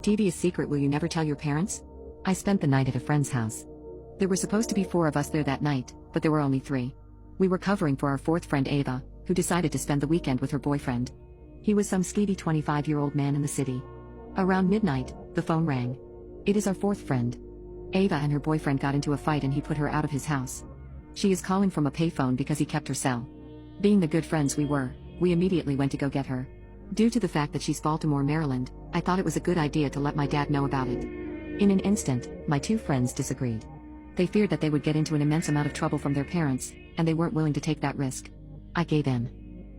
Devious secret will you never tell your parents? I spent the night at a friend's house. There were supposed to be 4 of us there that night, but there were only 3. We were covering for our 4th friend Ava, who decided to spend the weekend with her boyfriend. He was some skeevy 25-year-old man in the city. Around midnight, the phone rang. It is our 4th friend. Ava and her boyfriend got into a fight and he put her out of his house. She is calling from a payphone because he kept her cell. Being the good friends we were, we immediately went to go get her. Due to the fact that she's Baltimore, Maryland, I thought it was a good idea to let my dad know about it. In an instant, my 2 friends disagreed. They feared that they would get into an immense amount of trouble from their parents, and they weren't willing to take that risk. I gave in.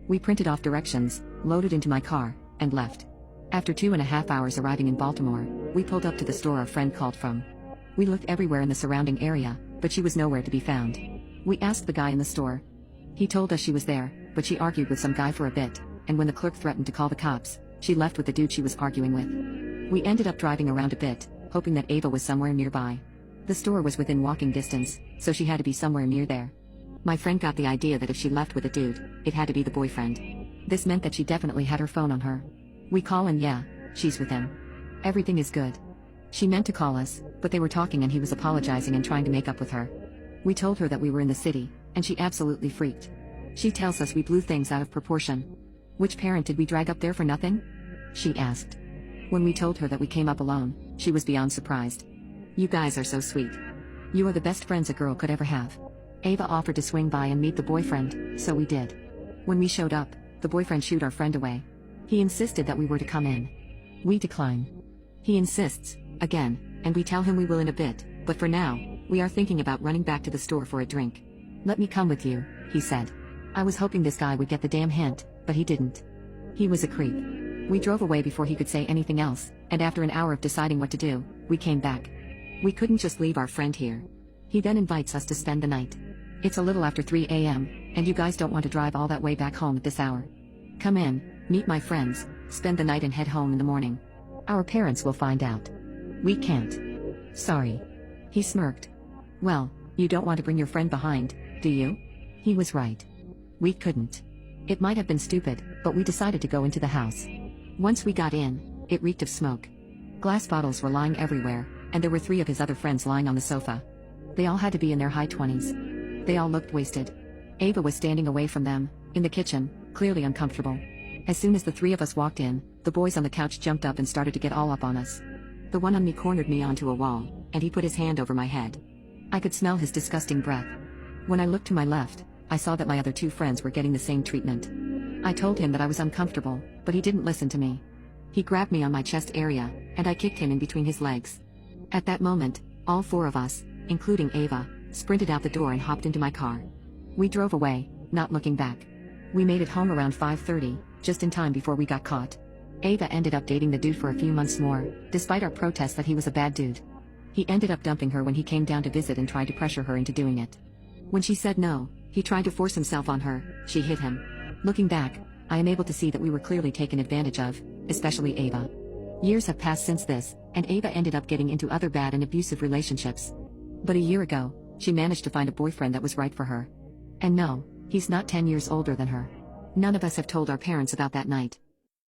We printed off directions, loaded into my car, and left. After 2.5 hours arriving in Baltimore, we pulled up to the store our friend called from. We looked everywhere in the surrounding area, but she was nowhere to be found. We asked the guy in the store. He told us she was there, but she argued with some guy for a bit, and when the clerk threatened to call the cops, she left with the dude she was arguing with. We ended up driving around a bit, hoping that Ava was somewhere nearby. The store was within walking distance, so she had to be somewhere near there. My friend got the idea that if she left with a dude, it had to be the boyfriend. This meant that she definitely had her phone on her. We call and yeah, she's with him. Everything is good. She meant to call us, but they were talking and he was apologizing and trying to make up with her. We told her that we were in the city, and she absolutely freaked. She tells us we blew things out of proportion. Which parent did we drag up there for nothing? She asked. When we told her that we came up alone, she was beyond surprised. You guys are so sweet. You are the best friends a girl could ever have. Ava offered to swing by and meet the boyfriend, so we did. When we showed up, the boyfriend shooed our friend away. He insisted that we were to come in. We decline. He insists, again, and we tell him we will in a bit, but for now, we are thinking about running back to the store for a drink. Let me come with you, he said. I was hoping this guy would get the damn hint, but he didn't. He was a creep. We drove away before he could say anything else, and after an hour of deciding what to do, we came back. We couldn't just leave our friend here. He then invites us to spend the night. It's a little after 3 a.m., and you guys don't want to drive all that way back home at this hour. Come in, meet my friends, spend the night and head home in the morning. Our parents will find out. We can't. Sorry. He smirked. Well, you don't want to bring your friend behind, do you? He was right. We couldn't. It might have been stupid, but we decided to go into the house. Once we got in, it reeked of smoke. Glass bottles were lying everywhere, and there were 3 of his other friends lying on the sofa. They all had to be in their high 20s. They all looked wasted. Ava was standing away from them, in the kitchen, clearly uncomfortable. As soon as the 3 of us walked in, the boys on the couch jumped up and started to get all up on us. The one on me cornered me onto a wall, and he put his hand over my head. I could smell his disgusting breath. When I looked to my left, I saw that my other 2 friends were getting the same treatment. I told him that I was uncomfortable, but he didn't listen to me. He grabbed me on my chest area, and I kicked him in between his legs. At that moment, all 4 of us, including Ava, sprinted out the door and hopped into my car. We drove away, not looking back. We made it home around 5:30, just in time before we got caught. Ava ended up dating the dude for a few months more, despite our protests that he was a bad dude. He ended up dumping her when he came down to visit and tried to pressure her into doing it. When she said no, he tried to force himself on her, she hit him. Looking back, I am able to see that we were clearly taken advantage of, especially Ava. Years have passed since this, and Ava ended up getting into other bad and abusive relationships. But a year ago, she managed to find a boyfriend that was right for her. And no, he's not 10 years older than her. None of us have told our parents about that night.